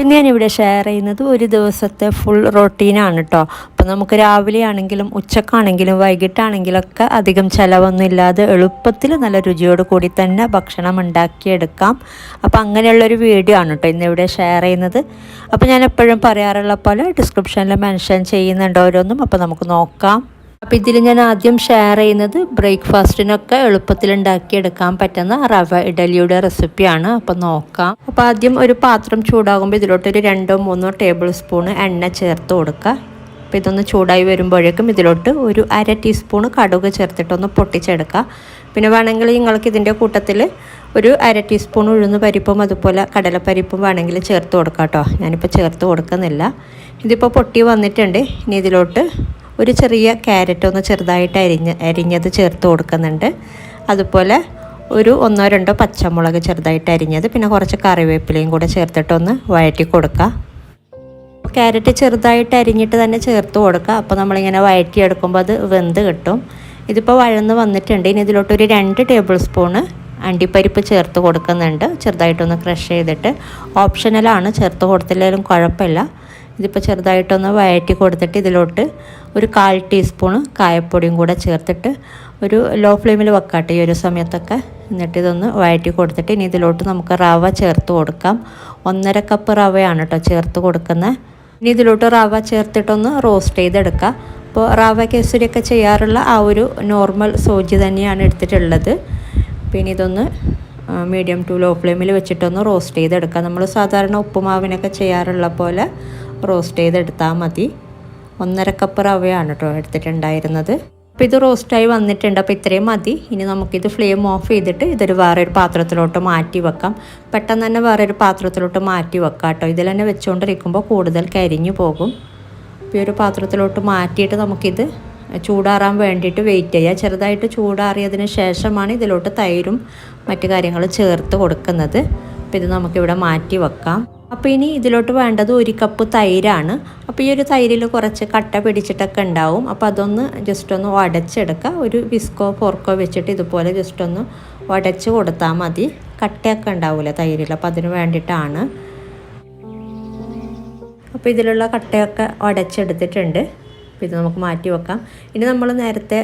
പിന്നെ ഞാനിവിടെ ഷെയർ ചെയ്യുന്നത് ഒരു ദിവസത്തെ ഫുൾ റൊട്ടീനാണ് കേട്ടോ. അപ്പോൾ നമുക്ക് രാവിലെ ആണെങ്കിലും ഉച്ചക്കാണെങ്കിലും വൈകിട്ടാണെങ്കിലൊക്കെ അധികം ചിലവൊന്നും ഇല്ലാതെ എളുപ്പത്തിൽ നല്ല രുചിയോട് കൂടി തന്നെ ഭക്ഷണം ഉണ്ടാക്കിയെടുക്കാം. അപ്പോൾ അങ്ങനെയുള്ളൊരു വീഡിയോ ആണ് കേട്ടോ ഇന്നിവിടെ ഷെയർ ചെയ്യുന്നത്. അപ്പോൾ ഞാൻ എപ്പോഴും പറയാറുള്ള പോലെ ഡിസ്ക്രിപ്ഷനിൽ മെൻഷൻ ചെയ്യുന്നുണ്ട് ഓരോന്നും. അപ്പോൾ നമുക്ക് നോക്കാം. അപ്പോൾ ഇതിൽ ഞാൻ ആദ്യം ഷെയർ ചെയ്യുന്നത് ബ്രേക്ക്ഫാസ്റ്റിനൊക്കെ എളുപ്പത്തിൽ ഉണ്ടാക്കിയെടുക്കാൻ പറ്റുന്ന റവ ഇഡലിയുടെ റെസിപ്പിയാണ്. അപ്പോൾ നോക്കാം. അപ്പോൾ ആദ്യം ഒരു പാത്രം ചൂടാകുമ്പോൾ ഇതിലോട്ടൊരു 2-3 ടേബിൾ സ്പൂൺ എണ്ണ ചേർത്ത് കൊടുക്കുക. അപ്പോൾ ഇതൊന്ന് ചൂടായി വരുമ്പോഴേക്കും ഇതിലോട്ട് ഒരു 1/2 ടീസ്പൂൺ കടുക് ചേർത്തിട്ടൊന്ന് പൊട്ടിച്ചെടുക്കുക. പിന്നെ വേണമെങ്കിൽ നിങ്ങൾക്ക് ഇതിൻ്റെ കൂട്ടത്തിൽ ഒരു 1/2 ടീസ്പൂൺ ഉഴുന്ന് പരിപ്പും അതുപോലെ കടലപ്പരിപ്പും വേണമെങ്കിൽ ചേർത്ത് കൊടുക്കാം കേട്ടോ. ഞാനിപ്പോൾ ചേർത്ത് കൊടുക്കുന്നില്ല. ഇതിപ്പോൾ പൊട്ടി വന്നിട്ടുണ്ട്. ഇനി ഇതിലോട്ട് ഒരു ചെറിയ ക്യാരറ്റ് ഒന്ന് ചെറുതായിട്ട് അരിഞ്ഞത് ചേർത്ത് കൊടുക്കുന്നുണ്ട്. അതുപോലെ ഒരു 1-2 പച്ചമുളക് ചെറുതായിട്ട് അരിഞ്ഞത്, പിന്നെ കുറച്ച് കറിവേപ്പിലയും കൂടെ ചേർത്തിട്ടൊന്ന് വഴറ്റി കൊടുക്കുക. ക്യാരറ്റ് ചെറുതായിട്ട് അരിഞ്ഞിട്ട് തന്നെ ചേർത്ത് കൊടുക്കുക. അപ്പോൾ നമ്മളിങ്ങനെ വഴറ്റിയെടുക്കുമ്പോൾ അത് വെന്ത് കിട്ടും. ഇതിപ്പോൾ വഴന്ന് വന്നിട്ടുണ്ട്. ഇനി ഇതിലോട്ടൊരു 2 ടേബിൾ സ്പൂണ് അണ്ടിപ്പരിപ്പ് ചേർത്ത് കൊടുക്കുന്നുണ്ട്. ചെറുതായിട്ടൊന്ന് ക്രഷ് ചെയ്തിട്ട്. ഓപ്ഷണലാണ്, ചേർത്ത് കൊടുത്തില്ലെങ്കിലും കുഴപ്പമില്ല. ഇതിപ്പോൾ ചെറുതായിട്ടൊന്ന് വഴറ്റി കൊടുത്തിട്ട് ഇതിലോട്ട് ഒരു 1/4 ടീസ്പൂൺ കായപ്പൊടിയും കൂടെ ചേർത്തിട്ട് ഒരു ലോ ഫ്ലെയിമിൽ വെക്കാട്ടെ ഈ ഒരു സമയത്തൊക്കെ. എന്നിട്ട് ഇതൊന്ന് വഴറ്റി കൊടുത്തിട്ട് ഇനി ഇതിലോട്ട് നമുക്ക് റവ ചേർത്ത് കൊടുക്കാം. 1.5 കപ്പ് റവയാണ് കേട്ടോ ചേർത്ത് കൊടുക്കുന്നത്. ഇനി ഇതിലോട്ട് റവ ചേർത്തിട്ടൊന്ന് റോസ്റ്റ് ചെയ്തെടുക്കുക. അപ്പോൾ റവ കേസരിയൊക്കെ ചെയ്യാറുള്ള ആ ഒരു നോർമൽ സൂചി തന്നെയാണ് എടുത്തിട്ടുള്ളത്. പിന്നെ ഇതൊന്ന് മീഡിയം ടു ലോ ഫ്ലെയിമിൽ വെച്ചിട്ടൊന്ന് റോസ്റ്റ് ചെയ്തെടുക്കുക. നമ്മൾ സാധാരണ ഉപ്പുമാവിനൊക്കെ ചെയ്യാറുള്ള പോലെ റോസ്റ്റ് ചെയ്തെടുത്താൽ മതി. 1.5 കപ്പ് റവയാണ് കേട്ടോ എടുത്തിട്ടുണ്ടായിരുന്നത്. അപ്പോൾ ഇത് റോസ്റ്റായി വന്നിട്ടുണ്ട്. അപ്പോൾ ഇത്രയും മതി. ഇനി നമുക്കിത് ഫ്ലെയിം ഓഫ് ചെയ്തിട്ട് ഇതൊരു വേറൊരു പാത്രത്തിലോട്ട് മാറ്റി വെക്കാം. പെട്ടെന്ന് തന്നെ വേറൊരു പാത്രത്തിലോട്ട് മാറ്റി വെക്കാം കേട്ടോ. ഇതിൽ തന്നെ വെച്ചുകൊണ്ടിരിക്കുമ്പോൾ കൂടുതൽ കരിഞ്ഞു പോകും. അപ്പോൾ ഈ ഒരു പാത്രത്തിലോട്ട് മാറ്റിയിട്ട് നമുക്കിത് ചൂടാറാൻ വേണ്ടിയിട്ട് വെയിറ്റ് ചെയ്യുക. ചെറുതായിട്ട് ചൂടാറിയതിന് ശേഷമാണ് ഇതിലോട്ട് തൈരും മറ്റു കാര്യങ്ങൾ ചേർത്ത് കൊടുക്കുന്നത്. അപ്പോൾ ഇത് നമുക്കിവിടെ മാറ്റി വെക്കാം. അപ്പോൾ ഇനി ഇതിലോട്ട് വേണ്ടത് 1 കപ്പ് തൈരാണ്. അപ്പോൾ ഈ ഒരു തൈരിൽ കുറച്ച് കട്ട പിടിച്ചിട്ടൊക്കെ ഉണ്ടാവും. അപ്പോൾ അതൊന്ന് ജസ്റ്റ് ഒന്ന് ഉടച്ചെടുക്കുക. ഒരു വിസ്കോ ഫോർക്കോ വെച്ചിട്ട് ഇതുപോലെ ജസ്റ്റ് ഒന്ന് ഉടച്ച് കൊടുത്താൽ മതി. കട്ടയൊക്കെ ഉണ്ടാവില്ല തൈരിൽ, അപ്പോൾ അതിന് വേണ്ടിയിട്ടാണ്. അപ്പോൾ ഇതിലുള്ള കട്ടയൊക്കെ ഉടച്ചെടുത്തിട്ടുണ്ട്. അപ്പോൾ ഇത് നമുക്ക് മാറ്റി വെക്കാം. ഇനി നമ്മൾ നേരത്തെ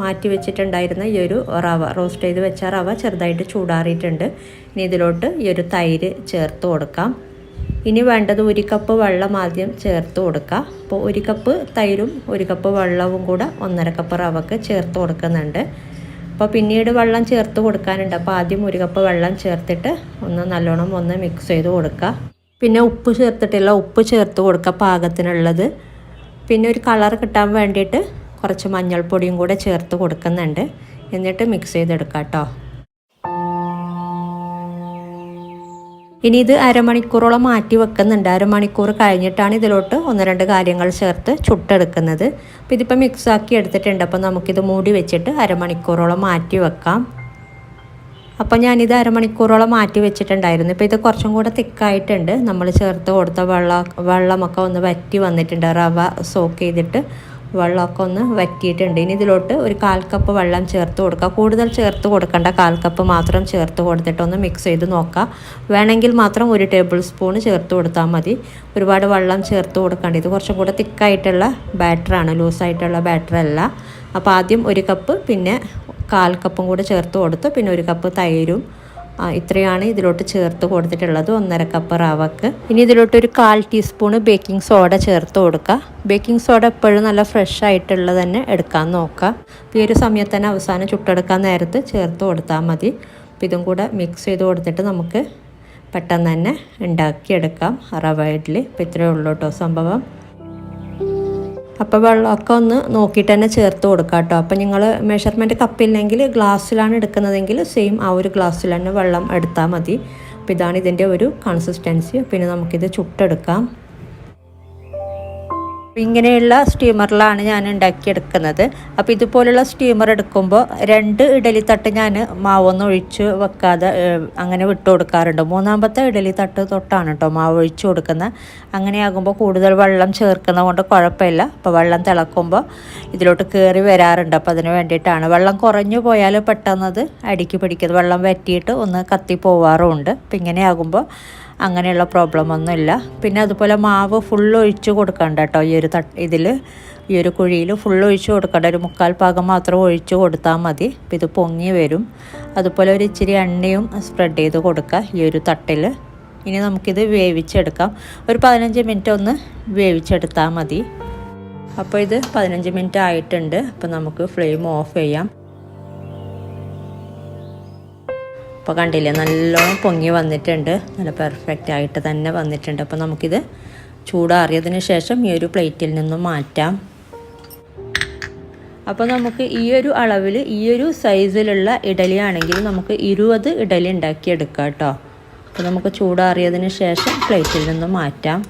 മാറ്റി വെച്ചിട്ടുണ്ടായിരുന്ന ഈ ഒരു റവ, റോസ്റ്റ് ചെയ്ത് വെച്ച റവ ചെറുതായിട്ട് ചൂടാറിയിട്ടുണ്ട്. ഇനി ഇതിലോട്ട് ഈ ഒരു തൈര് ചേർത്ത് കൊടുക്കാം. ഇനി വേണ്ടത് 1 കപ്പ് വെള്ളം ആദ്യം ചേർത്ത് കൊടുക്കുക. അപ്പോൾ 1 കപ്പ് തൈരും 1 കപ്പ് വെള്ളവും കൂടെ 1.5 കപ്പ് റവക്ക് ചേർത്ത് കൊടുക്കുന്നുണ്ട്. അപ്പോൾ പിന്നീട് വെള്ളം ചേർത്ത് കൊടുക്കാനുണ്ട്. അപ്പോൾ ആദ്യം 1 കപ്പ് വെള്ളം ചേർത്തിട്ട് നല്ലോണം മിക്സ് ചെയ്ത് കൊടുക്കുക. പിന്നെ ഉപ്പ് ചേർത്തിട്ടില്ല, ഉപ്പ് ചേർത്ത് കൊടുക്കുക പാകത്തിനുള്ളത്. പിന്നെ ഒരു കളർ കിട്ടാൻ വേണ്ടിയിട്ട് കുറച്ച് മഞ്ഞൾപ്പൊടിയും കൂടെ ചേർത്ത് കൊടുക്കുന്നുണ്ട്. എന്നിട്ട് മിക്സ് ചെയ്തെടുക്കാം കേട്ടോ. ഇനി ഇത് അരമണിക്കൂറോളം മാറ്റി വെക്കുന്നുണ്ട്. അരമണിക്കൂർ കഴിഞ്ഞിട്ടാണ് ഇതിലോട്ട് 1-2 കാര്യങ്ങൾ ചേർത്ത് ചുട്ടെടുക്കുന്നത്. അപ്പോൾ ഇതിപ്പോൾ മിക്സാക്കി എടുത്തിട്ടുണ്ട്. അപ്പോൾ നമുക്കിത് മൂടി വെച്ചിട്ട് അരമണിക്കൂറോളം മാറ്റി വെക്കാം. അപ്പോൾ ഞാനിത് അരമണിക്കൂറോളം മാറ്റി വെച്ചിട്ടുണ്ടായിരുന്നു. ഇപ്പോൾ ഇത് കുറച്ചും കൂടെ തിക്കായിട്ടുണ്ട്. നമ്മൾ ചേർത്ത് കൊടുത്ത വെള്ളമൊക്കെ ഒന്ന് വറ്റി വന്നിട്ടുണ്ട്. റവ സോക്ക് ചെയ്തിട്ട് വെള്ളമൊക്കെ ഒന്ന് വറ്റിയിട്ടുണ്ട്. ഇനി ഇതിലോട്ട് ഒരു 1/4 കപ്പ് വെള്ളം ചേർത്ത് കൊടുക്കുക. കൂടുതൽ ചേർത്ത് കൊടുക്കേണ്ട, 1/4 കപ്പ് മാത്രം ചേർത്ത് കൊടുത്തിട്ട് ഒന്ന് മിക്സ് ചെയ്ത് നോക്കുക. വേണമെങ്കിൽ മാത്രം 1 ടേബിൾ സ്പൂൺ ചേർത്ത് കൊടുത്താൽ മതി. ഒരുപാട് വെള്ളം ചേർത്ത് കൊടുക്കേണ്ട. ഇത് കുറച്ചും കൂടെ തിക്കായിട്ടുള്ള ബാറ്ററാണ്, ലൂസായിട്ടുള്ള ബാറ്ററല്ല. അപ്പോൾ ആദ്യം 1 കപ്പ്, പിന്നെ 1/4 കപ്പും കൂടെ ചേർത്ത് കൊടുത്ത്, പിന്നെ 1 കപ്പ് തൈരും. ഇത്രയാണ് ഇതിലോട്ട് ചേർത്ത് കൊടുത്തിട്ടുള്ളത് 1.5 കപ്പ് റവക്ക്. ഇനി ഇതിലോട്ട് ഒരു 1/4 ടീസ്പൂൺ ബേക്കിംഗ് സോഡ ചേർത്ത് കൊടുക്കുക. ബേക്കിംഗ് സോഡ എപ്പോഴും നല്ല ഫ്രഷ് ആയിട്ടുള്ളത് തന്നെ എടുക്കാൻ നോക്കുക. ഈ ഒരു സമയത്ത് തന്നെ അവസാനം ചുട്ടെടുക്കാൻ നേരത്ത് ചേർത്ത് കൊടുത്താൽ മതി. അപ്പോൾ ഇതും കൂടെ മിക്സ് ചെയ്ത് കൊടുത്തിട്ട് നമുക്ക് പെട്ടെന്ന് തന്നെ ഉണ്ടാക്കിയെടുക്കാം റവ ഇഡ്ഡലി. അപ്പോൾ ഇത്രയേ ഉള്ളൂ കേട്ടോ സംഭവം. അപ്പോൾ വെള്ളമൊക്കെ ഒന്ന് നോക്കിയിട്ട് തന്നെ ചേർത്ത് കൊടുക്കുക കേട്ടോ. അപ്പോൾ നിങ്ങൾ മെഷർമെൻറ്റ് കപ്പില്ലെങ്കിൽ ഗ്ലാസ്സിലാണ് എടുക്കുന്നതെങ്കിൽ സെയിം ആ ഒരു ഗ്ലാസ്സിൽ തന്നെ വെള്ളം എടുത്താൽ മതി. അപ്പോൾ ഇതാണ് ഇതിൻ്റെ ഒരു കൺസിസ്റ്റൻസി. പിന്നെ നമുക്കിത് ചുട്ടെടുക്കാം. ഇങ്ങനെയുള്ള സ്റ്റീമറിലാണ് ഞാൻ ഉണ്ടാക്കിയെടുക്കുന്നത്. അപ്പോൾ ഇതുപോലുള്ള സ്റ്റീമർ എടുക്കുമ്പോൾ 2 ഇഡലി തട്ട് ഞാൻ മാവൊന്നും ഒഴിച്ച് വെക്കാതെ അങ്ങനെ വിട്ട് കൊടുക്കാറുണ്ട്. 3ാമത്തെ ഇഡലി തട്ട് തൊട്ടാണ് കേട്ടോ മാവ് ഒഴിച്ച് കൊടുക്കുന്നത്. അങ്ങനെയാകുമ്പോൾ കൂടുതൽ വെള്ളം ചേർക്കുന്നത് കൊണ്ട് കുഴപ്പമില്ല. അപ്പോൾ വെള്ളം തിളക്കുമ്പോൾ ഇതിലോട്ട് കയറി വരാറുണ്ട്. അപ്പോൾ അതിന് വേണ്ടിയിട്ടാണ്. വെള്ളം കുറഞ്ഞു പോയാൽ പെട്ടെന്നത് അടിക്ക് പിടിക്കുന്നത്, വെള്ളം വറ്റിയിട്ട് ഒന്ന് കത്തി പോവാറുമുണ്ട്. അപ്പോൾ ഇങ്ങനെയാകുമ്പോൾ അങ്ങനെയുള്ള പ്രോബ്ലം ഒന്നുമില്ല. പിന്നെ അതുപോലെ മാവ് ഫുള്ള് ഒഴിച്ച് കൊടുക്കണ്ട കേട്ടോ. ഈ ഒരു കുഴിയിൽ ഫുള്ള് ഒഴിച്ച് കൊടുക്കണ്ട, ഒരു 1/4 ഭാഗം മാത്രം ഒഴിച്ച് കൊടുത്താൽ മതി. അപ്പോൾ ഇത് പൊങ്ങി വരും. അതുപോലെ ഒരു ഇച്ചിരി എണ്ണയും സ്പ്രെഡ് ചെയ്ത് കൊടുക്കുക ഈ ഒരു തട്ടിൽ. ഇനി നമുക്കിത് വേവിച്ചെടുക്കാം. ഒരു 15 മിനിറ്റ് ഒന്ന് വേവിച്ചെടുത്താൽ മതി. അപ്പോൾ ഇത് 15 മിനിറ്റ് ആയിട്ടുണ്ട്. അപ്പോൾ നമുക്ക് ഫ്ലെയിം ഓഫ് ചെയ്യാം. അപ്പോൾ കണ്ടില്ലേ, നല്ലോണം പൊങ്ങി വന്നിട്ടുണ്ട്, നല്ല പെർഫെക്റ്റ് ആയിട്ട് തന്നെ വന്നിട്ടുണ്ട്. അപ്പോൾ നമുക്കിത് ചൂടാറിയതിന് ശേഷം ഈ ഒരു പ്ലേറ്റിൽ നിന്നും മാറ്റാം. അപ്പോൾ നമുക്ക് ഈ ഒരു അളവിൽ ഈ ഒരു സൈസിലുള്ള ഇഡലി ആണെങ്കിൽ നമുക്ക് 20 ഇഡലി ഉണ്ടാക്കിയെടുക്കാം കേട്ടോ. അപ്പോൾ നമുക്ക് ചൂടാറിയതിന് ശേഷം പ്ലേറ്റിൽ നിന്നും മാറ്റാം.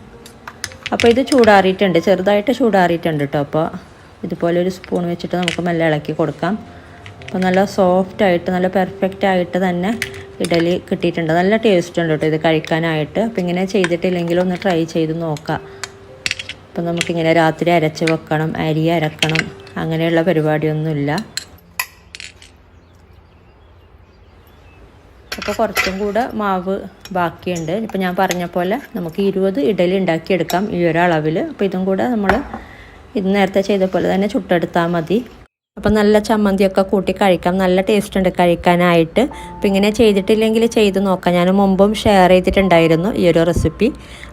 അപ്പോൾ ഇത് ചൂടാറിയിട്ടുണ്ട്, ചെറുതായിട്ട് ചൂടാറിയിട്ടുണ്ട് കേട്ടോ. അപ്പോൾ ഇതുപോലെ ഒരു സ്പൂൺ വെച്ചിട്ട് നമുക്ക് മെല്ലെ ഇളക്കി കൊടുക്കാം. അപ്പോൾ നല്ല സോഫ്റ്റായിട്ട് നല്ല പെർഫെക്റ്റ് ആയിട്ട് തന്നെ ഇഡലി കിട്ടിയിട്ടുണ്ട്. നല്ല ടേസ്റ്റ് ഉണ്ട് കേട്ടോ ഇത് കഴിക്കാനായിട്ട്. അപ്പോൾ ഇങ്ങനെ ചെയ്തിട്ടില്ലെങ്കിൽ ഒന്ന് ട്രൈ ചെയ്ത് നോക്കാം. അപ്പോൾ നമുക്കിങ്ങനെ രാത്രി അരച്ച് വെക്കണം, അരി അരക്കണം, അങ്ങനെയുള്ള പരിപാടിയൊന്നുമില്ല. അപ്പോൾ കുറച്ചും കൂടെ മാവ് ബാക്കിയുണ്ട്. ഇപ്പോൾ ഞാൻ പറഞ്ഞ പോലെ നമുക്ക് 20 ഇഡലി ഉണ്ടാക്കിയെടുക്കാം ഈ ഒരു അളവിൽ. അപ്പോൾ ഇതും കൂടെ നമ്മൾ ഇത് നേരത്തെ ചെയ്ത പോലെ തന്നെ ചുട്ടെടുത്താൽ മതി. അപ്പോൾ നല്ല ചമ്മന്തിയൊക്കെ കൂട്ടി കഴിക്കാം, നല്ല ടേസ്റ്റ് ഉണ്ട് കഴിക്കാനായിട്ട്. അപ്പോൾ ഇങ്ങനെ ചെയ്തിട്ടില്ലെങ്കിൽ ചെയ്ത് നോക്കാം. ഞാൻ മുമ്പും ഷെയർ ചെയ്തിട്ടുണ്ടായിരുന്നു ഈ ഒരു റെസിപ്പി.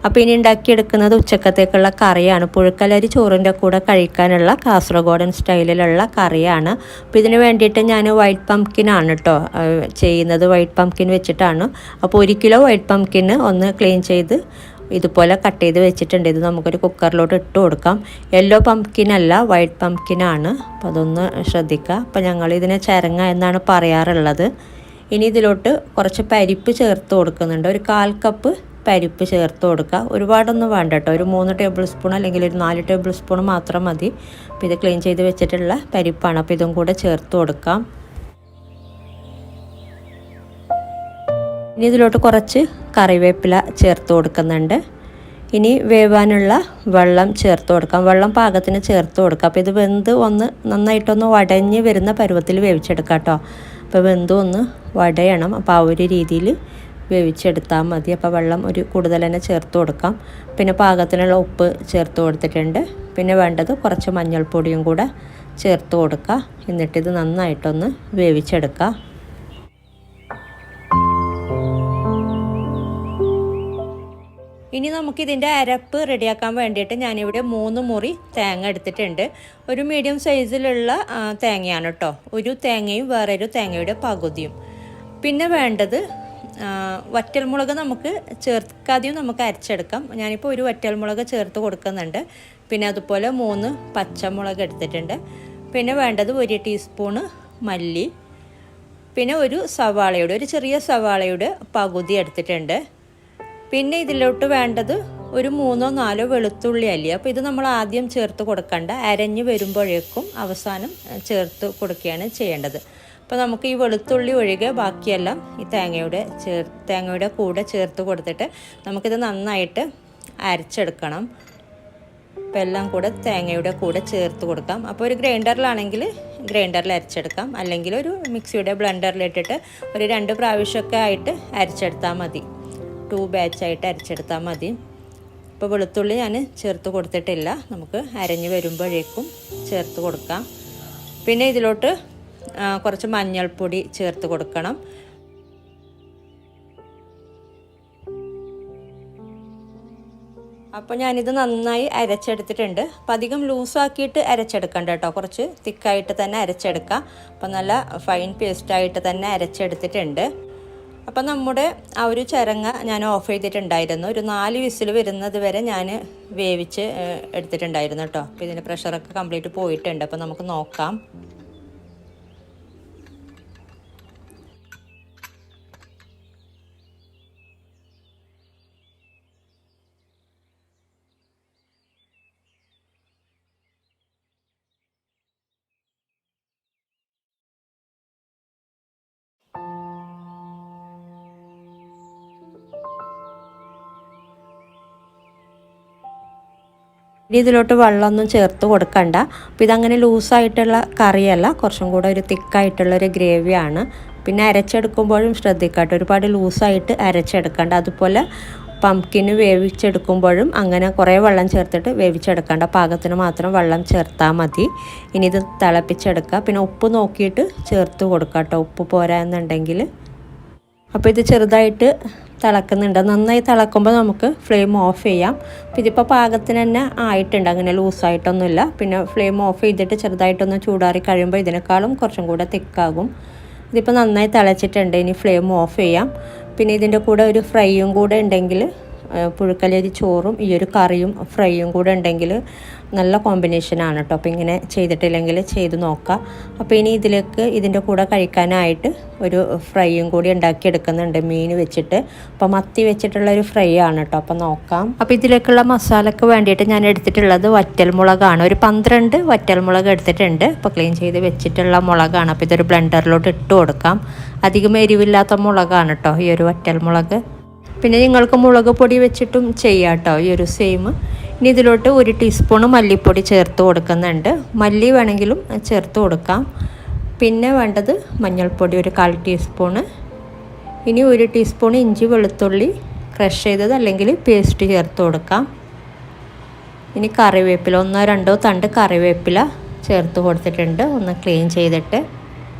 അപ്പോൾ ഇനി ഉണ്ടാക്കിയെടുക്കുന്നത് ഉച്ചക്കത്തേക്കുള്ള കറിയാണ്. പുഴുക്കലരി ചോറിൻ്റെ കൂടെ കഴിക്കാനുള്ള കാസർഗോഡൻ സ്റ്റൈലിലുള്ള കറിയാണ്. അപ്പോൾ ഇതിന് വേണ്ടിയിട്ട് ഞാൻ വൈറ്റ് പംകിനാണ് കേട്ടോ ചെയ്യുന്നത്. വൈറ്റ് പംകിൻ വെച്ചിട്ടാണ്. അപ്പോൾ 1 കിലോ വൈറ്റ് പംകിന് ഒന്ന് ക്ലീൻ ചെയ്ത് ഇതുപോലെ കട്ട് ചെയ്ത് വെച്ചിട്ടുണ്ട്. ഇത് നമുക്കൊരു കുക്കറിലോട്ട് ഇട്ട് കൊടുക്കാം. യെല്ലോ പംകിനല്ല, വൈറ്റ് പംകിനാണ്. അപ്പോൾ അതൊന്ന് ശ്രദ്ധിക്കുക. അപ്പോൾ ഞങ്ങൾ ഇതിനെ ചരങ്ങ എന്നാണ് പറയാറുള്ളത്. ഇനി ഇതിലോട്ട് കുറച്ച് പരിപ്പ് ചേർത്ത് കൊടുക്കുന്നുണ്ട്. ഒരു 1/4 കപ്പ് പരിപ്പ് ചേർത്ത് കൊടുക്കുക. ഒരുപാടൊന്നും വേണ്ട കേട്ടോ, ഒരു 3 ടേബിൾ സ്പൂൺ അല്ലെങ്കിൽ ഒരു 4 ടേബിൾ സ്പൂൺ മാത്രം മതി. അപ്പോൾ ഇത് ക്ലീൻ ചെയ്ത് വെച്ചിട്ടുള്ള പരിപ്പാണ്. അപ്പോൾ ഇതും കൂടെ ചേർത്ത് കൊടുക്കാം. ഇനി ഇതിലോട്ട് കുറച്ച് കറിവേപ്പില ചേർത്ത് കൊടുക്കുന്നുണ്ട്. ഇനി വേവാനുള്ള വെള്ളം ചേർത്ത് കൊടുക്കാം. വെള്ളം പാകത്തിന് ചേർത്ത് കൊടുക്കാം. അപ്പോൾ ഇത് വെന്ത് ഒന്ന് നന്നായിട്ടൊന്ന് വടഞ്ഞ് വരുന്ന പരുവത്തിൽ വേവിച്ചെടുക്കാം കേട്ടോ. അപ്പോൾ വെന്ത് ഒന്ന് വടയണം. അപ്പോൾ ആ ഒരു രീതിയിൽ വേവിച്ചെടുത്താൽ മതി. അപ്പോൾ വെള്ളം ഒരു കൂടുതൽ തന്നെ ചേർത്ത് കൊടുക്കാം. പിന്നെ പാകത്തിനുള്ള ഉപ്പ് ചേർത്ത് കൊടുത്തിട്ടുണ്ട്. പിന്നെ വേണ്ടത് കുറച്ച് മഞ്ഞൾപ്പൊടിയും കൂടെ ചേർത്ത് കൊടുക്കുക. എന്നിട്ടിത് നന്നായിട്ടൊന്ന് വേവിച്ചെടുക്കുക. ഇനി നമുക്കിതിൻ്റെ അരപ്പ് റെഡിയാക്കാൻ വേണ്ടിയിട്ട് ഞാനിവിടെ 3 മുറി തേങ്ങ എടുത്തിട്ടുണ്ട്. ഒരു മീഡിയം സൈസിലുള്ള തേങ്ങയാണ് കേട്ടോ. ഒരു തേങ്ങയും വേറൊരു തേങ്ങയുടെ പകുതിയും. പിന്നെ വേണ്ടത് വറ്റൽമുളക് നമുക്ക് ചേർക്കാതെയും നമുക്ക് അരച്ചെടുക്കാം. ഞാനിപ്പോൾ ഒരു വറ്റൽമുളക് ചേർത്ത് കൊടുക്കുന്നുണ്ട്. പിന്നെ അതുപോലെ 3 പച്ചമുളക് എടുത്തിട്ടുണ്ട്. പിന്നെ വേണ്ടത് 1 ടീസ്പൂണ് മല്ലി. പിന്നെ ഒരു ചെറിയ സവാളയുടെ പകുതി എടുത്തിട്ടുണ്ട്. പിന്നെ ഇതിലോട്ട് വേണ്ടത് ഒരു 3-4 വെളുത്തുള്ളി അല്ലി. അപ്പോൾ ഇത് നമ്മൾ ആദ്യം ചേർത്ത് കൊടുക്കണ്ട, അരഞ്ഞ് വരുമ്പോഴേക്കും അവസാനം ചേർത്ത് കൊടുക്കുകയാണ് ചെയ്യേണ്ടത്. അപ്പോൾ നമുക്ക് ഈ വെളുത്തുള്ളി ഒഴികെ ബാക്കിയെല്ലാം ഈ തേങ്ങയുടെ കൂടെ ചേർത്ത് കൊടുത്തിട്ട് നമുക്കിത് നന്നായിട്ട് അരച്ചെടുക്കണം. അപ്പോൾ എല്ലാം കൂടെ തേങ്ങയുടെ കൂടെ ചേർത്ത് കൊടുക്കാം. അപ്പോൾ ഒരു ഗ്രൈൻഡറിലാണെങ്കിൽ ഗ്രൈൻഡറിൽ അരച്ചെടുക്കാം, അല്ലെങ്കിൽ ഒരു മിക്സിയുടെ ബ്ലെൻഡറിലിട്ടിട്ട് ഒരു 2 പ്രാവശ്യമൊക്കെ ആയിട്ട് അരച്ചെടുത്താൽ മതി. 2 ബാച്ചായിട്ട് അരച്ചെടുത്താൽ മതി. ഇപ്പോൾ വെളുത്തുള്ളി ഞാൻ ചേർത്ത് കൊടുത്തിട്ടില്ല, നമുക്ക് അരഞ്ഞ് വരുമ്പോഴേക്കും ചേർത്ത് കൊടുക്കാം. പിന്നെ ഇതിലോട്ട് കുറച്ച് മഞ്ഞൾപ്പൊടി ചേർത്ത് കൊടുക്കണം. അപ്പോൾ ഞാനിത് നന്നായി അരച്ചെടുത്തിട്ടുണ്ട്. അപ്പം അധികം ലൂസാക്കിയിട്ട് അരച്ചെടുക്കണ്ട കേട്ടോ, കുറച്ച് തിക്കായിട്ട് തന്നെ അരച്ചെടുക്കാം. അപ്പം നല്ല ഫൈൻ പേസ്റ്റായിട്ട് തന്നെ അരച്ചെടുത്തിട്ടുണ്ട്. അപ്പം നമ്മുടെ ആ ഒരു ചരങ്ങ ഞാൻ ഓഫ് ചെയ്തിട്ടുണ്ടായിരുന്നു. ഒരു 4 വിസിൽ വരുന്നത് വരെ ഞാൻ വേവിച്ച് എടുത്തിട്ടുണ്ടായിരുന്നു കേട്ടോ. അപ്പോൾ ഇതിൻ്റെ പ്രഷറൊക്കെ കംപ്ലീറ്റ് പോയിട്ടുണ്ട്. അപ്പോൾ നമുക്ക് നോക്കാം. ഇതിലോട്ട് വെള്ളമൊന്നും ചേർത്ത് കൊടുക്കണ്ട. അപ്പോൾ ഇതങ്ങനെ ലൂസായിട്ടുള്ള കറിയല്ല, കുറച്ചും കൂടെ ഒരു തിക്കായിട്ടുള്ളൊരു ഗ്രേവിയാണ്. പിന്നെ അരച്ചെടുക്കുമ്പോഴും ശ്രദ്ധിക്കട്ടെ, ഒരുപാട് ലൂസായിട്ട് അരച്ചെടുക്കണ്ട. അതുപോലെ പംകിന് വേവിച്ചെടുക്കുമ്പോഴും അങ്ങനെ കുറേ വെള്ളം ചേർത്തിട്ട് വേവിച്ചെടുക്കേണ്ട, പാകത്തിന് മാത്രം വെള്ളം ചേർത്താൽ മതി. ഇനി ഇത് തിളപ്പിച്ചെടുക്കുക. പിന്നെ ഉപ്പ് നോക്കിയിട്ട് ചേർത്ത് കൊടുക്കുക കേട്ടോ, ഉപ്പ് പോരാ എന്നുണ്ടെങ്കിൽ. അപ്പോൾ ഇത് ചെറുതായിട്ട് തിളക്കുന്നുണ്ട്. നന്നായി തിളക്കുമ്പോൾ നമുക്ക് ഫ്ലെയിം ഓഫ് ചെയ്യാം. അപ്പോൾ ഇതിപ്പോൾ പാകത്തിന് തന്നെ ആയിട്ടുണ്ട്, അങ്ങനെ ലൂസായിട്ടൊന്നുമില്ല. പിന്നെ ഫ്ലെയിം ഓഫ് ചെയ്തിട്ട് ചെറുതായിട്ടൊന്ന് ചൂടാറി കഴിയുമ്പോൾ ഇതിനേക്കാളും കുറച്ചും കൂടെ തിക്കാകും. ഇതിപ്പോൾ നന്നായി തിളച്ചിട്ടുണ്ട്. ഇനി ഫ്ലെയിം ഓഫ് ചെയ്യാം. പിന്നെ ഇതിൻ്റെ കൂടെ ഒരു ഫ്രൈയും കൂടെ ഉണ്ടെങ്കിൽ, പുഴുക്കലരി ചോറും ഈ ഒരു കറിയും ഫ്രൈയും കൂടെ ഉണ്ടെങ്കിൽ നല്ല കോമ്പിനേഷനാണ് കേട്ടോ. അപ്പോൾ ഇങ്ങനെ ചെയ്തിട്ടില്ലെങ്കിൽ ചെയ്ത് നോക്കാം. അപ്പോൾ ഇനി ഇതിൻ്റെ കൂടെ കഴിക്കാനായിട്ട് ഒരു ഫ്രൈയും കൂടി ഉണ്ടാക്കിയെടുക്കുന്നുണ്ട്, മീൻ വെച്ചിട്ട്. അപ്പോൾ മത്തി വെച്ചിട്ടുള്ളൊരു ഫ്രൈ ആണ് കേട്ടോ. അപ്പോൾ നോക്കാം. അപ്പോൾ ഇതിലേക്കുള്ള മസാലയ്ക്ക് വേണ്ടിയിട്ട് ഞാൻ എടുത്തിട്ടുള്ളത് വറ്റൽമുളകാണ്. ഒരു 12 വറ്റൽമുളക് എടുത്തിട്ടുണ്ട്. അപ്പോൾ ക്ലീൻ ചെയ്ത് വെച്ചിട്ടുള്ള മുളകാണ്. അപ്പോൾ ഇതൊരു ബ്ലെൻഡറിലോട്ട് ഇട്ട് കൊടുക്കാം. അധികം എരിവില്ലാത്ത മുളകാണ് കേട്ടോ ഈ ഒരു വറ്റൽമുളക്. പിന്നെ നിങ്ങൾക്ക് മുളക് പൊടി വെച്ചിട്ടും ചെയ്യാം കേട്ടോ ഈ ഒരു സെയിം. ഇനി ഇതിലോട്ട് 1 ടീസ്പൂണ് മല്ലിപ്പൊടി ചേർത്ത് കൊടുക്കുന്നുണ്ട്. മല്ലി വേണമെങ്കിലും ചേർത്ത് കൊടുക്കാം. പിന്നെ വേണ്ടത് മഞ്ഞൾപ്പൊടി ഒരു 1/4 ടീസ്പൂണ്. ഇനി 1 ടീസ്പൂൺ ഇഞ്ചി വെളുത്തുള്ളി ക്രഷ് ചെയ്തത് അല്ലെങ്കിൽ പേസ്റ്റ് ചേർത്ത് കൊടുക്കാം. ഇനി കറിവേപ്പില 1-2 തണ്ട് കറിവേപ്പില ചേർത്ത് കൊടുത്തിട്ടുണ്ട്, ഒന്ന് ക്ലീൻ ചെയ്തിട്ട്.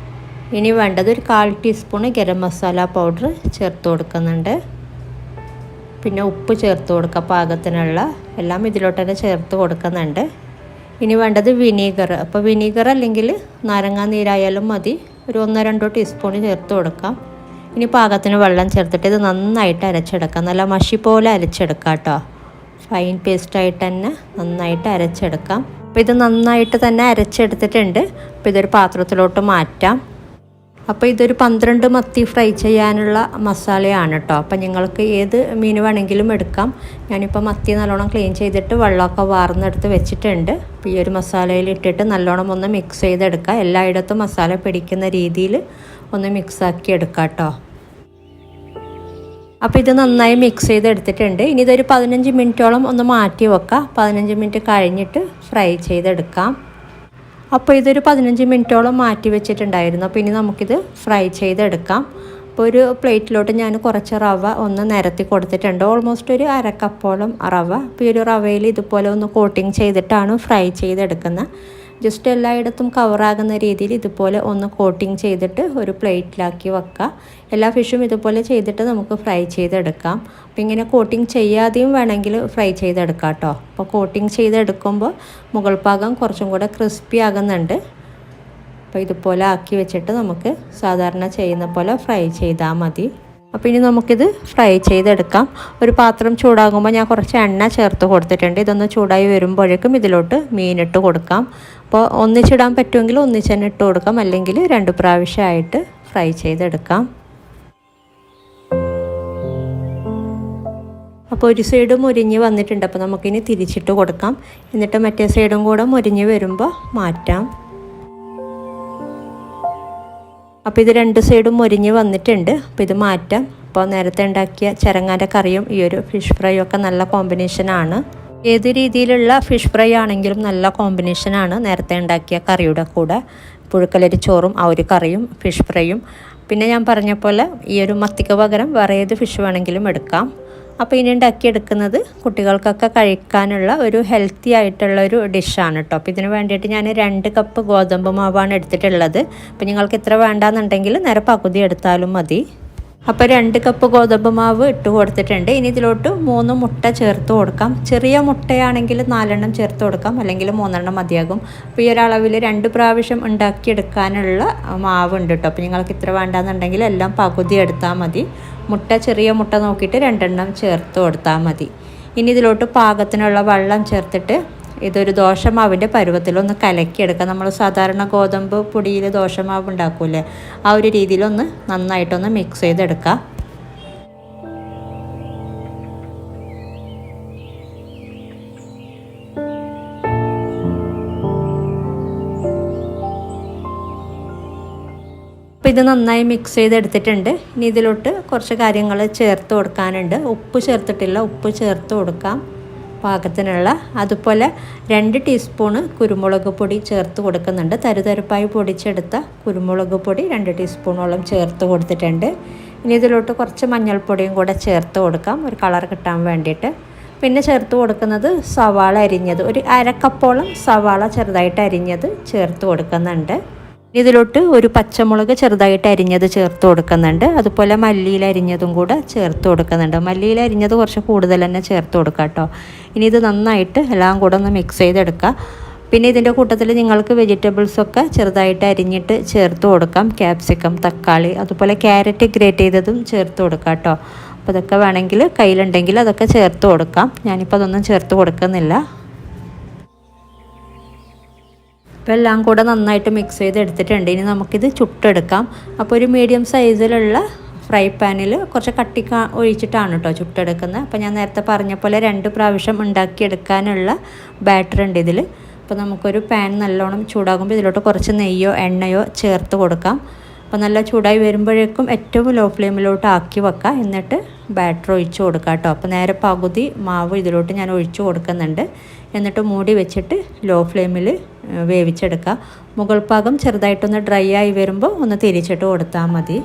ഇനി വേണ്ടത് ഒരു 1/4 ടീസ്പൂണ് ഗരം മസാല പൗഡർ ചേർത്ത് കൊടുക്കുന്നുണ്ട്. പിന്നെ ഉപ്പ് ചേർത്ത് കൊടുക്കുക പാകത്തിനുള്ള, എല്ലാം ഇതിലോട്ട് തന്നെ ചേർത്ത് കൊടുക്കുന്നുണ്ട്. ഇനി വേണ്ടത് വിനീഗർ. അപ്പോൾ വിനീഗർ അല്ലെങ്കിൽ നാരങ്ങാ നീരായാലും മതി. ഒരു 1-2 ടീസ്പൂൺ ചേർത്ത് കൊടുക്കാം. ഇനി പാകത്തിന് വെള്ളം ചേർത്തിട്ട് ഇത് നന്നായിട്ട് അരച്ചെടുക്കാം. നല്ല മഷി പോലെ അരച്ചെടുക്കാം കേട്ടോ. ഫൈൻ പേസ്റ്റായിട്ട് തന്നെ നന്നായിട്ട് അരച്ചെടുക്കാം. അപ്പോൾ ഇത് നന്നായിട്ട് തന്നെ അരച്ചെടുത്തിട്ടുണ്ട്. അപ്പോൾ ഇതൊരു പാത്രത്തിലോട്ട് മാറ്റാം. അപ്പോൾ ഇതൊരു 12 മത്തി ഫ്രൈ ചെയ്യാനുള്ള മസാലയാണ് കേട്ടോ. അപ്പോൾ നിങ്ങൾക്ക് ഏത് മീൻ വേണമെങ്കിലും എടുക്കാം. ഞാനിപ്പോൾ മത്തി നല്ലോണം ക്ലീൻ ചെയ്തിട്ട് വെള്ളമൊക്കെ വാർന്നെടുത്ത് വെച്ചിട്ടുണ്ട്. അപ്പോൾ ഈ ഒരു മസാലയിൽ ഇട്ടിട്ട് നല്ലോണം ഒന്ന് മിക്സ് ചെയ്തെടുക്കുക. എല്ലായിടത്തും മസാല പിടിക്കുന്ന രീതിയിൽ ഒന്ന് മിക്സാക്കി എടുക്കാം കേട്ടോ. അപ്പോൾ ഇത് നന്നായി മിക്സ് ചെയ്തെടുത്തിട്ടുണ്ട്. ഇനി ഇതൊരു 15 മിനിറ്റോളം ഒന്ന് മാറ്റി വെക്കാം. 15 മിനിറ്റ് കഴിഞ്ഞിട്ട് ഫ്രൈ ചെയ്തെടുക്കാം. അപ്പോൾ ഇതൊരു 15 മിനിറ്റോളം മാറ്റി വെച്ചിട്ടുണ്ടായിരുന്നു. അപ്പോൾ ഇനി നമുക്കിത് ഫ്രൈ ചെയ്തെടുക്കാം. അപ്പോൾ ഒരു പ്ലേറ്റിലോട്ട് ഞാൻ കുറച്ച് റവ ഒന്ന് നിരത്തി കൊടുത്തിട്ടുണ്ട്. ഓൾമോസ്റ്റ് ഒരു 1/2 കപ്പോളം റവ. അപ്പോൾ ഈ ഒരു റവയിൽ ഇതുപോലെ ഒന്ന് കോട്ടിങ് ചെയ്തിട്ടാണ് ഫ്രൈ ചെയ്തെടുക്കുന്നത്. ജസ്റ്റ് എല്ലായിടത്തും കവറാകുന്ന രീതിയിൽ ഇതുപോലെ ഒന്ന് കോട്ടിങ് ചെയ്തിട്ട് ഒരു പ്ലേറ്റിലാക്കി വെക്കുക. എല്ലാ ഫിഷും ഇതുപോലെ ചെയ്തിട്ട് നമുക്ക് ഫ്രൈ ചെയ്തെടുക്കാം. അപ്പോൾ ഇങ്ങനെ കോട്ടിങ് ചെയ്യാതെയും വേണമെങ്കിൽ ഫ്രൈ ചെയ്തെടുക്കാം കേട്ടോ. അപ്പോൾ കോട്ടിങ് ചെയ്തെടുക്കുമ്പോൾ മുകൾ ഭാഗം കുറച്ചും കൂടെ ക്രിസ്പി ആകുന്നുണ്ട്. അപ്പോൾ ഇതുപോലെ ആക്കി വെച്ചിട്ട് നമുക്ക് സാധാരണ ചെയ്യുന്ന പോലെ ഫ്രൈ ചെയ്താൽ മതി. അപ്പോൾ ഇനി നമുക്കിത് ഫ്രൈ ചെയ്തെടുക്കാം. ഒരു പാത്രം ചൂടാകുമ്പോൾ ഞാൻ കുറച്ച് എണ്ണ ചേർത്ത് കൊടുത്തിട്ടുണ്ട്. ഇതൊന്ന് ചൂടായി വരുമ്പോഴേക്കും ഇതിലോട്ട് മീനിട്ട് കൊടുക്കാം. അപ്പോൾ ഒന്നിച്ചിടാൻ പറ്റുമെങ്കിൽ ഒന്നിച്ച് തന്നെ ഇട്ട് കൊടുക്കാം, അല്ലെങ്കിൽ 2 പ്രാവശ്യമായിട്ട് ഫ്രൈ ചെയ്തെടുക്കാം. അപ്പോൾ ഒരു സൈഡ് മുരിഞ്ഞ് വന്നിട്ടുണ്ട്. അപ്പോൾ നമുക്കിനി തിരിച്ചിട്ട് കൊടുക്കാം. എന്നിട്ട് മറ്റേ സൈഡും കൂടെ മുരിഞ്ഞ് വരുമ്പോൾ മാറ്റാം. അപ്പോൾ ഇത് 2 സൈഡും മുരിഞ്ഞ് വന്നിട്ടുണ്ട്. അപ്പോൾ ഇത് മാറ്റാം. അപ്പോൾ നേരത്തെ ഉണ്ടാക്കിയ ചെരങ്ങാൻ്റെ കറിയും ഈ ഒരു ഫിഷ് ഫ്രൈയും ഒക്കെ നല്ല കോമ്പിനേഷനാണ്. ഏത് രീതിയിലുള്ള ഫിഷ് ഫ്രൈ ആണെങ്കിലും നല്ല കോമ്പിനേഷനാണ് നേരത്തെ ഉണ്ടാക്കിയ കറിയുടെ കൂടെ. പുഴുക്കലരി ചോറും ആ ഒരു കറിയും ഫിഷ് ഫ്രൈയും. പിന്നെ ഞാൻ പറഞ്ഞ പോലെ ഈ ഒരു മത്തിക്ക് പകരം വേറെ ഏത് ഫിഷ് വേണമെങ്കിലും എടുക്കാം. അപ്പോൾ ഇനി ഉണ്ടാക്കിയെടുക്കുന്നത് കുട്ടികൾക്കൊക്കെ കഴിക്കാനുള്ള ഒരു ഹെൽത്തി ആയിട്ടുള്ള ഒരു ഡിഷാണ് കേട്ടോ. അപ്പോൾ ഇതിന് വേണ്ടിയിട്ട് ഞാൻ 2 കപ്പ് ഗോതമ്പ് മാവാണ് എടുത്തിട്ടുള്ളത്. അപ്പോൾ നിങ്ങൾക്ക് ഇത്ര വേണ്ടാന്നുണ്ടെങ്കിൽ നേരെ പകുതി എടുത്താലും മതി. അപ്പോൾ 2 കപ്പ് ഗോതമ്പ് മാവ് ഇട്ട് കൊടുത്തിട്ടുണ്ട്. ഇനി ഇതിലോട്ട് 3 മുട്ട ചേർത്ത് കൊടുക്കാം. ചെറിയ മുട്ടയാണെങ്കിൽ 4 ചേർത്ത് കൊടുക്കാം, അല്ലെങ്കിൽ 3 മതിയാകും. അപ്പോൾ ഈ ഒരളവിൽ 2 പ്രാവശ്യം ഉണ്ടാക്കിയെടുക്കാനുള്ള മാവുണ്ട് കേട്ടോ. അപ്പോൾ നിങ്ങൾക്ക് ഇത്ര വേണ്ടാന്നുണ്ടെങ്കിൽ എല്ലാം പകുതി എടുത്താൽ മതി. മുട്ട ചെറിയ മുട്ട നോക്കിയിട്ട് 2 ചേർത്ത് കൊടുത്താൽ മതി. ഇനി ഇതിലോട്ട് പാകത്തിനുള്ള വെള്ളം ചേർത്തിട്ട് ഇതൊരു ദോശമാവിൻ്റെ പരുവത്തിലൊന്ന് കലക്കിയെടുക്കുക. നമ്മൾ സാധാരണ ഗോതമ്പ് പൊടിയിൽ ദോശമാവ് ഉണ്ടാക്കൂലേ, ആ ഒരു രീതിയിലൊന്ന് നന്നായിട്ടൊന്ന് മിക്സ് ചെയ്തെടുക്കുക. അപ്പോൾ ഇത് നന്നായി മിക്സ് ചെയ്തെടുത്തിട്ടുണ്ട്. ഇനി ഇതിലോട്ട് കുറച്ച് കാര്യങ്ങൾ ചേർത്ത് കൊടുക്കാനുണ്ട്. ഉപ്പ് ചേർത്തിട്ടില്ല, ഉപ്പ് ചേർത്ത് കൊടുക്കാം പാകത്തിനുള്ള. അതുപോലെ 2 ടീസ്പൂണ് കുരുമുളക് പൊടി ചേർത്ത് കൊടുക്കുന്നുണ്ട്. തരുതരുപ്പായി പൊടിച്ചെടുത്ത കുരുമുളക് പൊടി 2 ടീസ്പൂണോളം ചേർത്ത് കൊടുത്തിട്ടുണ്ട്. ഇനി ഇതിലോട്ട് കുറച്ച് മഞ്ഞൾപ്പൊടിയും കൂടെ ചേർത്ത് കൊടുക്കാം, ഒരു കളർ കിട്ടാൻ വേണ്ടിയിട്ട്. പിന്നെ ചേർത്ത് കൊടുക്കുന്നത് സവാള അരിഞ്ഞത്, ഒരു അരക്കപ്പോളം സവാള ചെറുതായിട്ട് അരിഞ്ഞത് ചേർത്ത് കൊടുക്കുന്നുണ്ട്. ഇതിലോട്ട് ഒരു പച്ചമുളക് ചെറുതായിട്ട് അരിഞ്ഞത് ചേർത്ത് കൊടുക്കുന്നുണ്ട്. അതുപോലെ മല്ലിയില അരിഞ്ഞതും കൂടെ ചേർത്ത് കൊടുക്കുന്നുണ്ട്. മല്ലിയില അരിഞ്ഞത് കുറച്ച് കൂടുതൽ തന്നെ ചേർത്ത് കൊടുക്കുക കേട്ടോ. ഇനി ഇത് നന്നായിട്ട് എല്ലാം കൂടെ ഒന്ന് മിക്സ് ചെയ്തെടുക്കുക. പിന്നെ ഇതിൻ്റെ കൂട്ടത്തിൽ നിങ്ങൾക്ക് വെജിറ്റബിൾസൊക്കെ ചെറുതായിട്ട് അരിഞ്ഞിട്ട് ചേർത്ത് കൊടുക്കാം. ക്യാപ്സിക്കം, തക്കാളി, അതുപോലെ ക്യാരറ്റ് ഗ്രേറ്റ് ചെയ്തതും ചേർത്ത് കൊടുക്കാം കേട്ടോ. അപ്പോൾ ഇതൊക്കെ വേണമെങ്കിൽ കയ്യിലുണ്ടെങ്കിൽ അതൊക്കെ ചേർത്ത് കൊടുക്കാം. ഞാനിപ്പോൾ അതൊന്നും ചേർത്ത് കൊടുക്കുന്നില്ല. അപ്പോൾ എല്ലാം കൂടെ നന്നായിട്ട് മിക്സ് ചെയ്തെടുത്തിട്ടുണ്ട്. ഇനി നമുക്കിത് ചുട്ടെടുക്കാം. അപ്പോൾ ഒരു മീഡിയം സൈസിലുള്ള ഫ്രൈ പാനിൽ കുറച്ച് കട്ടി ഒഴിച്ചിട്ടാണ് കേട്ടോ ചുട്ടെടുക്കുന്നത്. അപ്പോൾ ഞാൻ നേരത്തെ പറഞ്ഞ പോലെ 2 പ്രാവശ്യം ഉണ്ടാക്കിയെടുക്കാനുള്ള ബാറ്റർ ഉണ്ട് ഇതിൽ. അപ്പോൾ നമുക്കൊരു പാൻ നല്ലോണം ചൂടാകുമ്പോൾ ഇതിലോട്ട് കുറച്ച് നെയ്യോ എണ്ണയോ ചേർത്ത് കൊടുക്കാം. അപ്പോൾ നല്ല ചൂടായി വരുമ്പോഴേക്കും ഏറ്റവും ലോ ഫ്ലെയിമിലോട്ട് ആക്കി വെക്കുക. എന്നിട്ട് ബാറ്റർ ഒഴിച്ച് കൊടുക്കുക കേട്ടോ. അപ്പോൾ നേരെ പകുതി മാവ് ഇതിലോട്ട് ഞാൻ ഒഴിച്ച് കൊടുക്കുന്നുണ്ട്. എന്നിട്ട് മൂടി വെച്ചിട്ട് ലോ ഫ്ലെയിമിൽ വേവിച്ചെടുക്കുക. മുകൾ ഭാഗം ചെറുതായിട്ടൊന്ന് ഡ്രൈ ആയി വരുമ്പോൾ ഒന്ന് തിരിച്ചിട്ട് കൊടുത്താൽ മതി.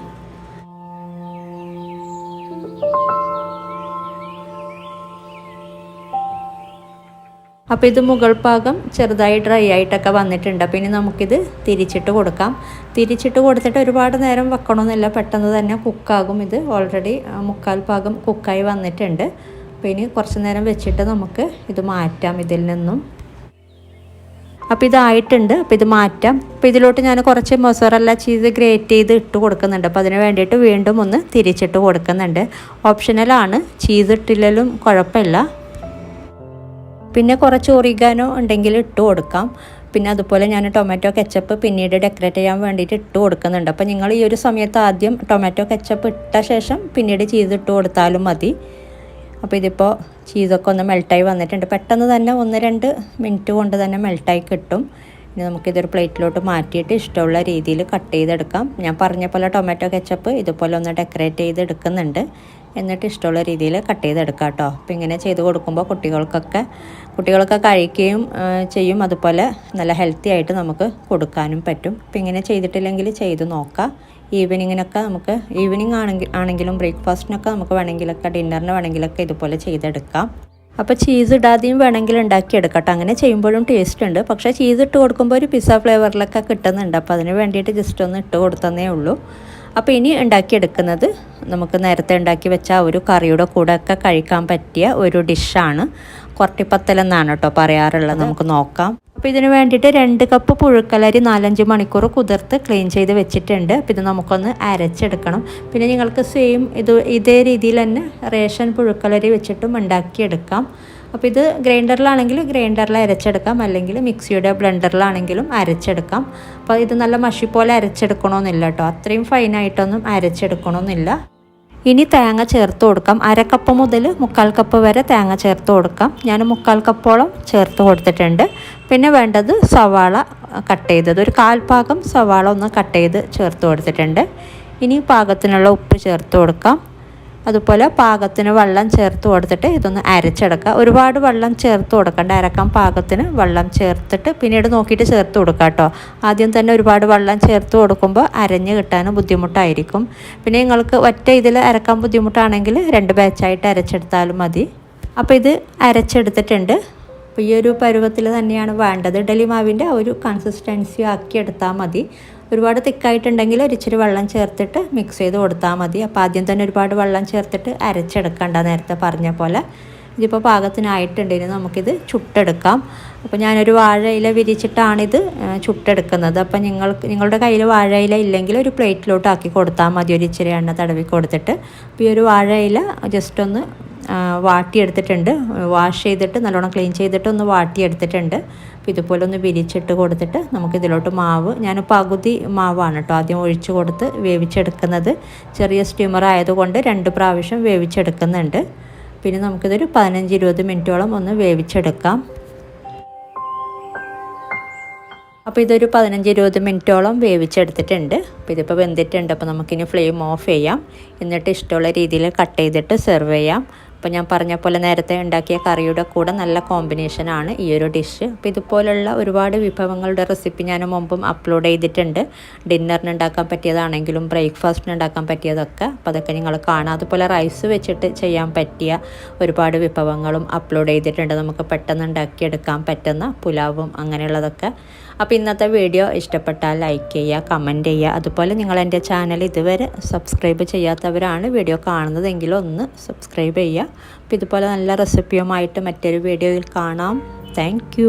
അപ്പോൾ ഇത് മുകൾ ഭാഗം ചെറുതായി ഡ്രൈ ആയിട്ടൊക്കെ വന്നിട്ടുണ്ട്. അപ്പോൾ ഇനി നമുക്കിത് തിരിച്ചിട്ട് കൊടുക്കാം. തിരിച്ചിട്ട് കൊടുത്തിട്ട് ഒരുപാട് നേരം വെക്കണമെന്നില്ല, പെട്ടെന്ന് തന്നെ കുക്കാകും. ഇത് ഓൾറെഡി 1/4 ഭാഗം കുക്കായി വന്നിട്ടുണ്ട്. അപ്പോൾ ഇനി കുറച്ച് നേരം വെച്ചിട്ട് നമുക്ക് ഇത് മാറ്റാം ഇതിൽ നിന്നും. അപ്പോൾ ഇതായിട്ടുണ്ട്. അപ്പോൾ ഇത് മാറ്റാം. അപ്പോൾ ഇതിലോട്ട് ഞാൻ കുറച്ച് മൊസറല്ല ചീസ് ഗ്രേറ്റ് ചെയ്ത് ഇട്ട് കൊടുക്കുന്നുണ്ട്. അപ്പോൾ അതിന് വേണ്ടിയിട്ട് വീണ്ടും ഒന്ന് തിരിച്ചിട്ട് കൊടുക്കുന്നുണ്ട്. ഓപ്ഷണലാണ്, ചീസ് ഇട്ടില്ലെങ്കിലും കുഴപ്പമില്ല. പിന്നെ കുറച്ച് ഒറിഗാനോ ഉണ്ടെങ്കിൽ ഇട്ട് കൊടുക്കാം. പിന്നെ അതുപോലെ ഞാൻ ടൊമാറ്റോ കെച്ചപ്പ് പിന്നീട് ഡെക്കറേറ്റ് ചെയ്യാൻ വേണ്ടിയിട്ട് ഇട്ട് കൊടുക്കുന്നുണ്ട്. അപ്പോൾ നിങ്ങൾ ഈ ഒരു സമയത്ത് ആദ്യം ടൊമാറ്റോ കെച്ചപ്പ് ഇട്ട ശേഷം പിന്നീട് ചീസ് ഇട്ട് കൊടുത്താലും മതി. അപ്പോൾ ഇതിപ്പോൾ ചീസൊക്കെ ഒന്ന് മെൽട്ടായി വന്നിട്ടുണ്ട്. പെട്ടെന്ന് തന്നെ 1-2 മിനിറ്റ് കൊണ്ട് തന്നെ മെൽട്ടായി കിട്ടും. ഇനി നമുക്കിതൊരു പ്ലേറ്റിലോട്ട് മാറ്റിയിട്ട് ഇഷ്ടമുള്ള രീതിയിൽ കട്ട് ചെയ്തെടുക്കാം. ഞാൻ പറഞ്ഞ പോലെ ടൊമാറ്റോ കെച്ചപ്പ് ഇതുപോലെ ഒന്ന് ഡെക്കറേറ്റ് ചെയ്തെടുക്കുന്നുണ്ട്. എന്നിട്ട് ഇഷ്ടമുള്ള രീതിയിൽ കട്ട് ചെയ്തെടുക്കാം കേട്ടോ. അപ്പോൾ ഇങ്ങനെ ചെയ്ത് കൊടുക്കുമ്പോൾ കുട്ടികളൊക്കെ കഴിക്കുകയും ചെയ്യും. അതുപോലെ നല്ല ഹെൽത്തി ആയിട്ട് നമുക്ക് കൊടുക്കാനും പറ്റും. അപ്പോൾ ഇങ്ങനെ ചെയ്തിട്ടില്ലെങ്കിൽ ചെയ്ത് നോക്കാം. ഈവനിങ്ങിനൊക്കെ നമുക്ക് ആണെങ്കിലും ബ്രേക്ക്ഫാസ്റ്റിനൊക്കെ നമുക്ക് വേണമെങ്കിലൊക്കെ ഡിന്നറിന് വേണമെങ്കിലൊക്കെ ഇതുപോലെ ചെയ്തെടുക്കാം. അപ്പോൾ ചീസ് ഇടാതെയും വേണമെങ്കിൽ ഉണ്ടാക്കിയെടുക്കട്ടോ. അങ്ങനെ ചെയ്യുമ്പോഴും ടേസ്റ്റ് ഉണ്ട്. പക്ഷേ ചീസ് ഇട്ട് കൊടുക്കുമ്പോൾ ഒരു പിസ്സ ഫ്ലേവറിലൊക്കെ കിട്ടുന്നുണ്ട്. അപ്പോൾ അതിന് വേണ്ടിയിട്ട് ജസ്റ്റ് ഒന്ന് ഇട്ട് കൊടുത്തതേ ഉള്ളൂ. അപ്പോൾ ഇനി ഉണ്ടാക്കിയെടുക്കുന്നത് നമുക്ക് നേരത്തെ ഉണ്ടാക്കി വെച്ച ഒരു കറിയുടെ കൂടെ ഒക്കെ കഴിക്കാൻ പറ്റിയ ഒരു ഡിഷാണ്. കൊറട്ടിപ്പത്തൽ എന്നാണ് കേട്ടോ പറയാറുള്ളത്. നമുക്ക് നോക്കാം. അപ്പോൾ ഇതിന് വേണ്ടിയിട്ട് 2 കപ്പ് പുഴുക്കലരി 4-5 മണിക്കൂർ കുതിർത്ത് ക്ലീൻ ചെയ്ത് വെച്ചിട്ടുണ്ട്. അപ്പോൾ ഇത് നമുക്കൊന്ന് അരച്ചെടുക്കണം. പിന്നെ നിങ്ങൾക്ക് ഇതേ രീതിയിൽ തന്നെ റേഷൻ പുഴുക്കലരി വെച്ചിട്ടും ഉണ്ടാക്കിയെടുക്കാം. അപ്പോൾ ഇത് ഗ്രൈൻഡറിലാണെങ്കിൽ ഗ്രൈൻഡറിൽ അരച്ചെടുക്കാം, അല്ലെങ്കിൽ മിക്സിയുടെ ബ്ലെൻഡറിലാണെങ്കിലും അരച്ചെടുക്കാം. അപ്പോൾ ഇത് നല്ല മഷി പോലെ അരച്ചെടുക്കണമെന്നില്ല കേട്ടോ, അത്രയും ഫൈനായിട്ടൊന്നും അരച്ചെടുക്കണമെന്നില്ല. ഇനി തേങ്ങ ചേർത്ത് കൊടുക്കാം. 1/2 കപ്പ് മുതൽ 1/4 കപ്പ് വരെ തേങ്ങ ചേർത്ത് കൊടുക്കാം. ഞാൻ 1/4 കപ്പോളം ചേർത്ത് കൊടുത്തിട്ടുണ്ട്. പിന്നെ വേണ്ടത് സവാള കട്ട് ചെയ്തത്, ഒരു 1/4 ഭാഗം സവാള ഒന്ന് കട്ട് ചെയ്ത് ചേർത്ത് കൊടുത്തിട്ടുണ്ട്. ഇനി പാകത്തിനുള്ള ഉപ്പ് ചേർത്ത് കൊടുക്കാം. അതുപോലെ പാകത്തിന് വെള്ളം ചേർത്ത് കൊടുത്തിട്ട് ഇതൊന്ന് അരച്ചെടുക്കുക. ഒരുപാട് വെള്ളം ചേർത്ത് കൊടുക്കണ്ട, അരക്കാൻ പാകത്തിന് വെള്ളം ചേർത്തിട്ട് പിന്നീട് നോക്കിയിട്ട് ചേർത്ത് കൊടുക്കുക കേട്ടോ. ആദ്യം തന്നെ ഒരുപാട് വെള്ളം ചേർത്ത് കൊടുക്കുമ്പോൾ അരഞ്ഞ് കിട്ടാനും ബുദ്ധിമുട്ടായിരിക്കും. പിന്നെ നിങ്ങൾക്ക് ഒറ്റ ഇതിൽ അരക്കാൻ ബുദ്ധിമുട്ടാണെങ്കിൽ 2 ബാച്ചായിട്ട് അരച്ചെടുത്താലും മതി. അപ്പോൾ ഇത് അരച്ചെടുത്തിട്ടുണ്ട്. അപ്പോൾ ഈ ഒരു പരുവത്തിൽ തന്നെയാണ് വേണ്ടത്. ഇഡ്ഡലി മാവിൻ്റെ ഒരു കൺസിസ്റ്റൻസി ആക്കി എടുത്താൽ മതി. ഒരുപാട് തിക്കായിട്ടുണ്ടെങ്കിൽ ഒരിച്ചിരി വെള്ളം ചേർത്തിട്ട് മിക്സ് ചെയ്ത് കൊടുത്താൽ മതി. അപ്പോൾ ആദ്യം തന്നെ ഒരുപാട് വെള്ളം ചേർത്തിട്ട് അരച്ചെടുക്കണ്ട, നേരത്തെ പറഞ്ഞ പോലെ. ഇതിപ്പോൾ പാകത്തിനായിട്ടുണ്ട്. ഇനി നമുക്കിത് ചുട്ടെടുക്കാം. അപ്പോൾ ഞാനൊരു വാഴയില വിരിച്ചിട്ടാണിത് ചുട്ടെടുക്കുന്നത്. അപ്പോൾ നിങ്ങളുടെ കയ്യിൽ വാഴയില ഇല്ലെങ്കിൽ ഒരു പ്ലേറ്റിലോട്ട് ആക്കി കൊടുത്താൽ മതി, ഒരു ഇച്ചിരി എണ്ണ തടവി കൊടുത്തിട്ട്. അപ്പോൾ ഈ ഒരു വാഴയില ജസ്റ്റ് ഒന്ന് വാട്ടിയെടുത്തിട്ടുണ്ട്. വാഷ് ചെയ്തിട്ട് നല്ലോണം ക്ലീൻ ചെയ്തിട്ട് ഒന്ന് വാട്ടിയെടുത്തിട്ടുണ്ട്. അപ്പോൾ ഇതുപോലെ ഒന്ന് വിരിച്ചിട്ട് കൊടുത്തിട്ട് നമുക്കിതിലോട്ട് മാവ്, ഞാൻ പകുതി മാവാണ് കേട്ടോ ആദ്യം ഒഴിച്ച് കൊടുത്ത് വേവിച്ചെടുക്കുന്നത്. ചെറിയ സ്റ്റീമർ ആയതുകൊണ്ട് 2 പ്രാവശ്യം വേവിച്ചെടുക്കുന്നുണ്ട്. പിന്നെ നമുക്കിതൊരു 15-20 മിനിറ്റോളം ഒന്ന് വേവിച്ചെടുക്കാം. അപ്പോൾ ഇതൊരു 15-20 മിനിറ്റോളം വേവിച്ചെടുത്തിട്ടുണ്ട്. അപ്പോൾ ഇതിപ്പോൾ വെന്തിട്ടുണ്ട്. അപ്പോൾ നമുക്കിനി ഫ്ലെയിം ഓഫ് ചെയ്യാം. എന്നിട്ട് ഇഷ്ടമുള്ള രീതിയിൽ കട്ട് ചെയ്തിട്ട് സെർവ് ചെയ്യാം. അപ്പോൾ ഞാൻ പറഞ്ഞ പോലെ നേരത്തെ ഉണ്ടാക്കിയ കറിയുടെ കൂടെ നല്ല കോമ്പിനേഷനാണ് ഈ ഒരു ഡിഷ്. അപ്പോൾ ഇതുപോലുള്ള ഒരുപാട് വിഭവങ്ങളുടെ റെസിപ്പി ഞാൻ മുമ്പും അപ്ലോഡ് ചെയ്തിട്ടുണ്ട്. ഡിന്നറിന് ഉണ്ടാക്കാൻ പറ്റിയതാണെങ്കിലും ബ്രേക്ക്ഫാസ്റ്റിന് ഉണ്ടാക്കാൻ പറ്റിയതൊക്കെ. അപ്പോൾ അതൊക്കെ നിങ്ങൾ കാണാം. അതുപോലെ റൈസ് വെച്ചിട്ട് ചെയ്യാൻ പറ്റിയ ഒരുപാട് വിഭവങ്ങളും അപ്ലോഡ് ചെയ്തിട്ടുണ്ട്. നമുക്ക് പെട്ടെന്ന് ഉണ്ടാക്കിയെടുക്കാൻ പറ്റുന്ന പുലാവും അങ്ങനെയുള്ളതൊക്കെ. അപ്പോൾ ഇന്നത്തെ വീഡിയോ ഇഷ്ടപ്പെട്ടാൽ ലൈക്ക് ചെയ്യുക, കമൻറ്റ് ചെയ്യുക. അതുപോലെ നിങ്ങൾ എൻ്റെ ചാനൽ ഇതുവരെ സബ്സ്ക്രൈബ് ചെയ്യാത്തവരാണ് വീഡിയോ കാണുന്നതെങ്കിൽ ഒന്ന് സബ്സ്ക്രൈബ് ചെയ്യുക. അപ്പോൾ ഇതുപോലെ നല്ല റെസിപ്പിയുമായിട്ട് മറ്റൊരു വീഡിയോയിൽ കാണാം. താങ്ക്